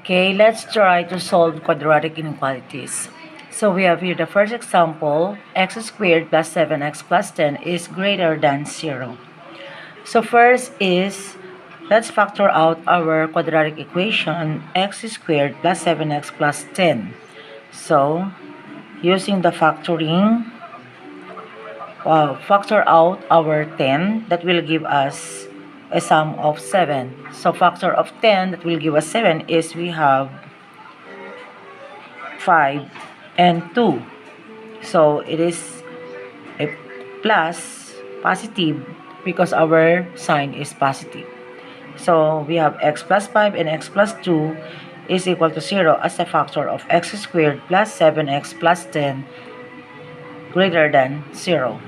Okay, let's try to solve quadratic inequalities. So we have here the first example, x squared plus 7x plus 10 is greater than 0. So first is, let's factor out our quadratic equation, x squared plus 7x plus 10. So, using the factoring, factor out our 10, that will give us a sum of 7. So factor of 10 that will give us 7 is we have 5 and 2. So it is a plus, positive, because our sign is positive. So we have x plus 5 and x plus 2 is equal to 0 as a factor of x squared plus 7x plus 10 greater than 0.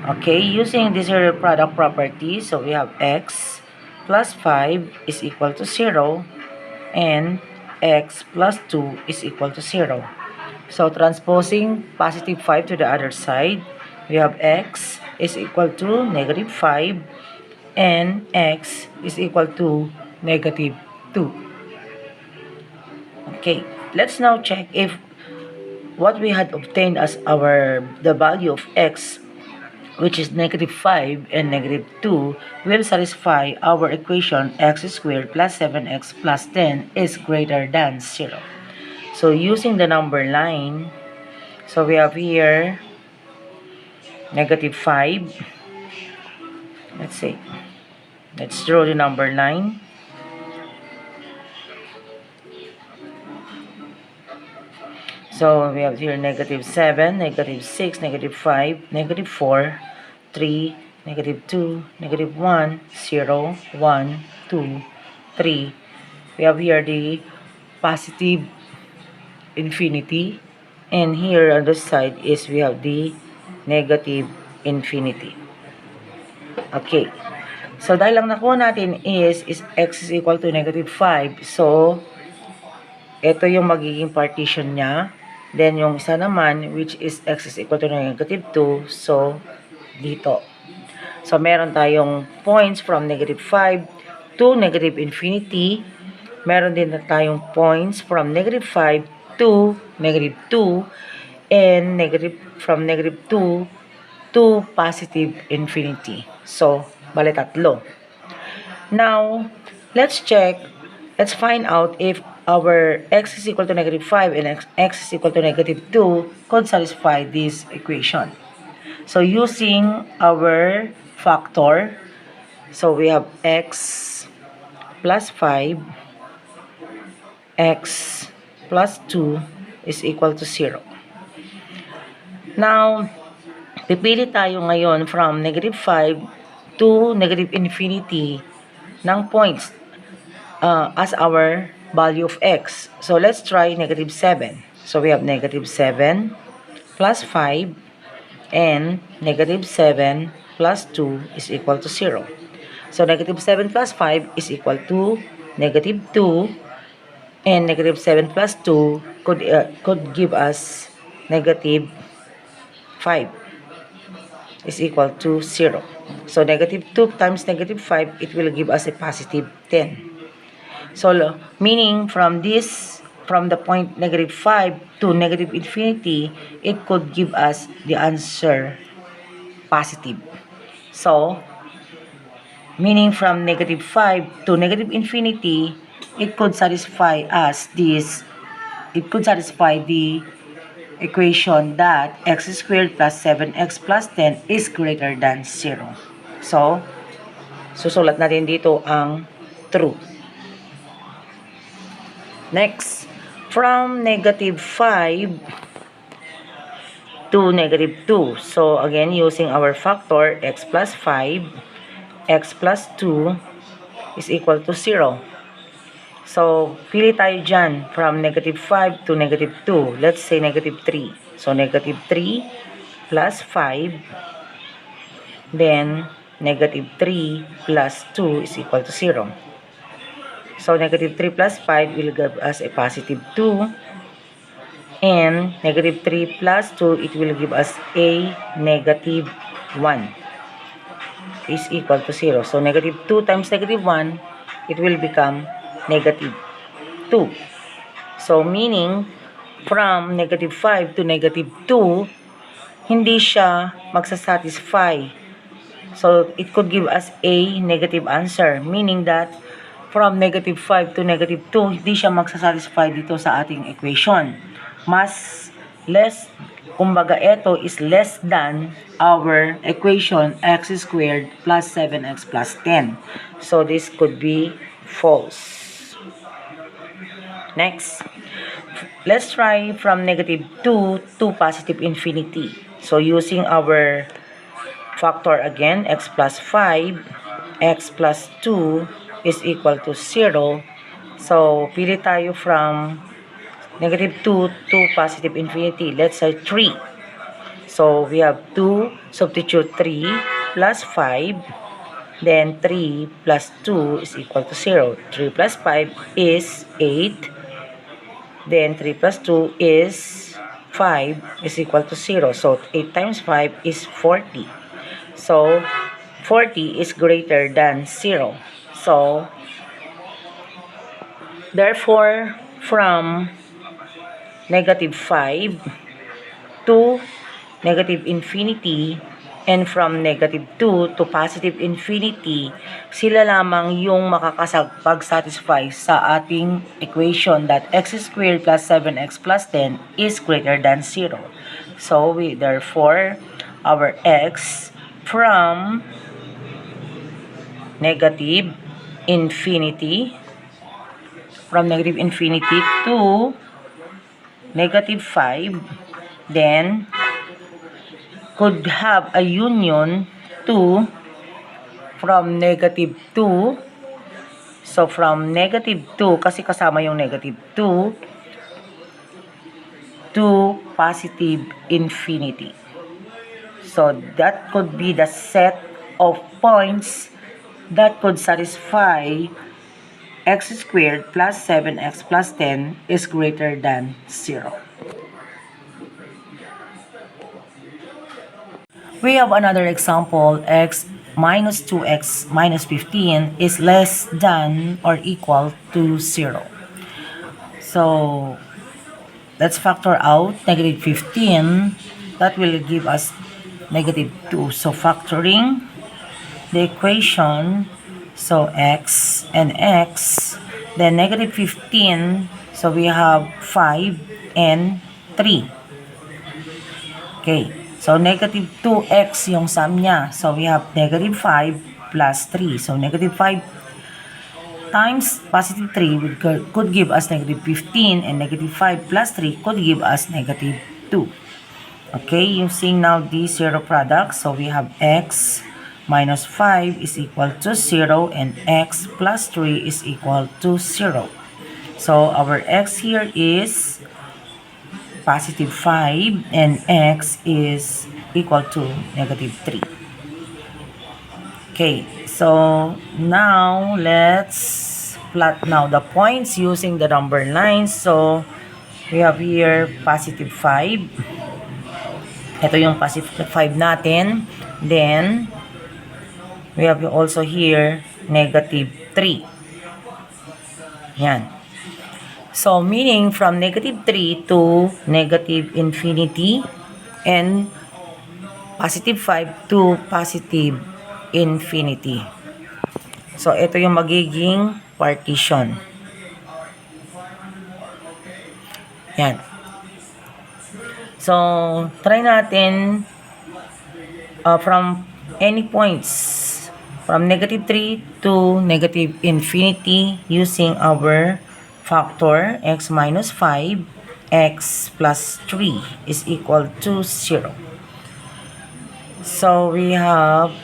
Okay, using the zero product property, so we have x plus 5 is equal to 0 and x plus 2 is equal to 0. So transposing positive 5 to the other side, we have x is equal to negative 5 and x is equal to negative 2. Okay, let's now check if what we had obtained as the value of x, which is negative 5 and negative 2, will satisfy our equation x squared plus 7x plus 10 is greater than 0. So using the number line, so we have here negative 5. Let's see. Let's draw the number line. So we have here negative 7, negative 6, negative 5, negative 4, 3, negative 2, negative 1, 0, 1, 2, 3. We have here the positive infinity. And here on the side is we have the negative infinity. Okay. So dahil lang nakuha natin is x is equal to negative 5. So, ito yung magiging partition niya. Then, yung isa naman, which is x is equal to negative 2. So, dito. So, meron tayong points from negative 5 to negative infinity. Meron din na tayong points from negative 5 to negative 2. And from negative 2 to positive infinity. So, bale tatlo. Now, let's check. Let's find out if our x is equal to negative 5 and x is equal to negative 2 could satisfy this equation. So, using our factor, so we have x plus 5, x plus 2 is equal to 0. Now, pipili tayo ngayon from negative 5 to negative infinity ng points as our value of x. So, let's try negative 7. So, we have negative 7 plus 5 and negative 7 plus 2 is equal to 0. So, negative 7 plus 5 is equal to negative 2 and negative 7 plus 2 could give us negative 5 is equal to 0. So, negative 2 times negative 5, it will give us a positive 10. So, meaning from the point negative 5 to negative infinity, it could give us the answer positive. So, meaning from negative 5 to negative infinity, it could satisfy the equation that x squared plus 7x plus 10 is greater than 0. So, susulat natin dito ang true. Next, from negative 5 to negative 2. So, again, using our factor, x plus 5, x plus 2 is equal to 0. So, pili tayo dyan from negative 5 to negative 2. Let's say negative 3. So, negative 3 plus 5, then negative 3 plus 2 is equal to 0. So, negative 3 plus 5 will give us a positive 2. And negative 3 plus 2, it will give us a negative 1 is equal to 0. So, negative 2 times negative 1, it will become negative 2. So, meaning, from negative 5 to negative 2, hindi siya magsasatisfy. So, it could give us a negative answer. Meaning that, from negative 5 to negative 2, hindi siya magsasatisfy dito sa ating equation. Mas less, kumbaga ito is less than our equation x squared plus 7x plus 10. So, this could be false. Next, let's try from negative 2 to positive infinity. So, using our factor again, x plus 5, x plus 2 is equal to 0. So, pili tayo from negative 2 to positive infinity. Let's say 3. So, we have 2, substitute 3 plus 5. Then, 3 plus 2 is equal to 0. 3 plus 5 is 8. Then, 3 plus 2 is 5 is equal to 0. So, 8 times 5 is 40. So, 40 is greater than 0. So, therefore, from negative 5 to negative infinity and from negative 2 to positive infinity, sila lamang yung makakapag-satisfy sa ating equation that x squared plus 7x plus 10 is greater than 0. So, therefore, our x from negative infinity to negative 5, then could have a union to from negative 2. So, from negative 2, kasi kasama yung negative 2, to positive infinity. So, that could be the set of points that could satisfy x squared plus 7x plus 10 is greater than 0. We have another example, x minus 2x minus 15 is less than or equal to 0. So, let's factor out negative 15. That will give us negative 2. So, factoring the equation, so x and x, then negative 15, so we have 5 and 3. Okay. So, negative 2x yung sum niya. So, we have negative 5 plus 3. So, negative 5 times positive 3 could give us negative 15 and negative 5 plus 3 could give us negative 2. Okay, using now the zero product. So, we have x minus 5 is equal to 0 and x plus 3 is equal to 0. So, our x here is positive 5 and x is equal to negative 3. Okay, so now let's plot now the points using the number lines. So we have here positive 5. Ito yung positive 5 natin. Then we have also here negative 3. Yan. So, meaning from negative 3 to negative infinity and positive 5 to positive infinity. So, ito yung magiging partition. Yan. So, try natin from any points from negative 3 to negative infinity using our factor x minus 5, x plus 3 is equal to 0. So, we have,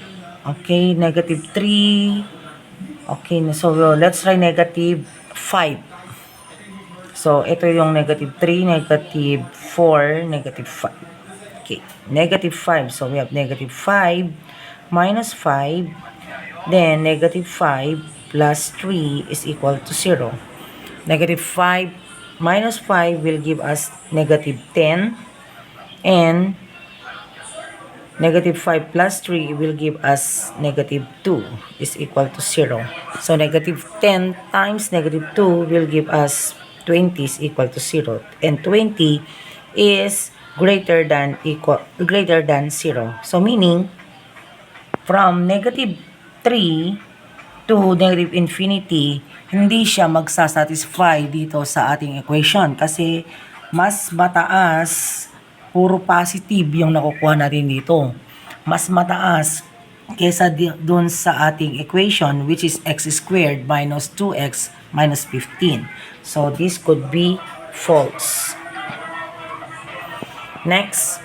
okay, negative 3. Okay, so let's try negative 5. So, ito yung negative 3, negative 4, negative 5. Okay, negative 5. So, we have negative 5 minus 5. Then, negative 5 plus 3 is equal to 0. Negative 5 minus 5 will give us negative 10. And negative 5 plus 3 will give us negative 2 is equal to 0. So, negative 10 times negative 2 will give us 20 is equal to 0. And 20 is greater than 0. So meaning, from negative 3 to negative infinity, hindi siya magsasatisfy dito sa ating equation kasi mas mataas, puro positive yung nakukuha natin dito. Mas mataas kesa dun sa ating equation, which is x squared minus 2x minus 15. So this could be false. Next,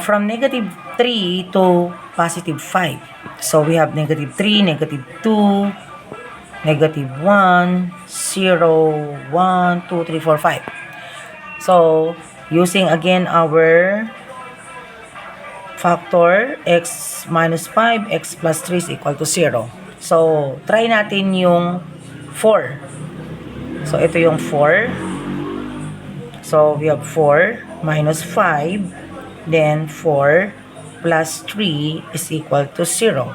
from negative 3 to positive 5. So we have negative 3, negative 2, negative 1, 0, 1, 2, 3, 4, 5. So, using again our factor, x minus 5, x plus 3 is equal to 0. So, try natin yung 4. So, ito yung 4. So, we have 4 minus 5, then 4 plus 3 is equal to 0.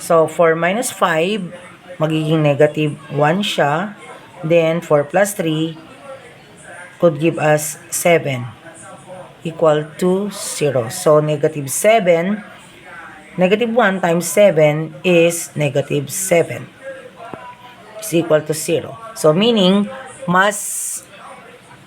So, 4 minus 5, magiging negative 1 siya. Then, 4 plus 3 could give us 7 equal to 0. So, negative 7, negative 1 times 7 is negative 7 is equal to 0. So, meaning, mas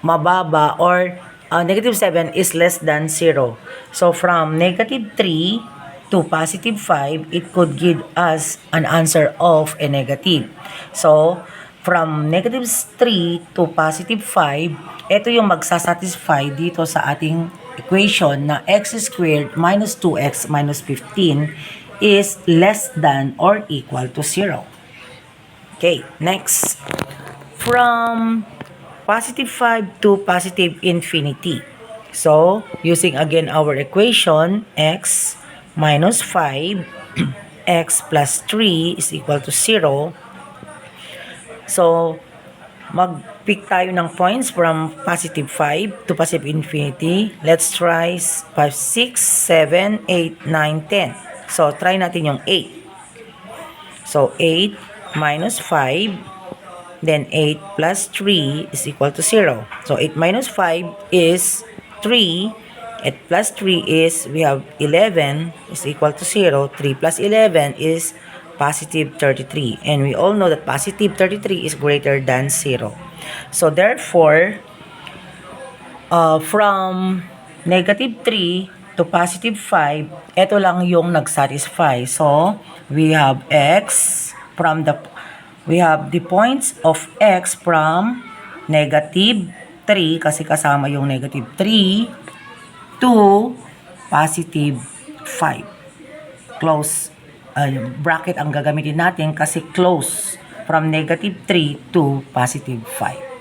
mababa or negative 7 is less than 0. So, from negative 3 to positive 5, it could give us an answer of a negative. So, from negative 3 to positive 5, ito yung magsasatisfy dito sa ating equation na x squared minus 2x minus 15 is less than or equal to 0. Okay, next. From positive 5 to positive infinity. So, using again our equation, x minus 5, x plus 3 is equal to 0. So, mag-pick tayo ng points from positive 5 to positive infinity. Let's try 5, 6, 7, 8, 9, 10. So, try natin yung 8. So, 8 minus 5, then 8 plus 3 is equal to 0. So, 8 minus 5 is 3. 8 plus 3 is, we have 11 is equal to 0. 3 plus 11 is positive 33. And we all know that positive 33 is greater than 0. So, therefore, from negative 3 to positive 5, ito lang yung nag-satisfy. So, we have x from we have the points of x from negative 3, kasi kasama yung negative 3, to positive 5. Close bracket ang gagamitin natin kasi close from negative 3 to positive 5.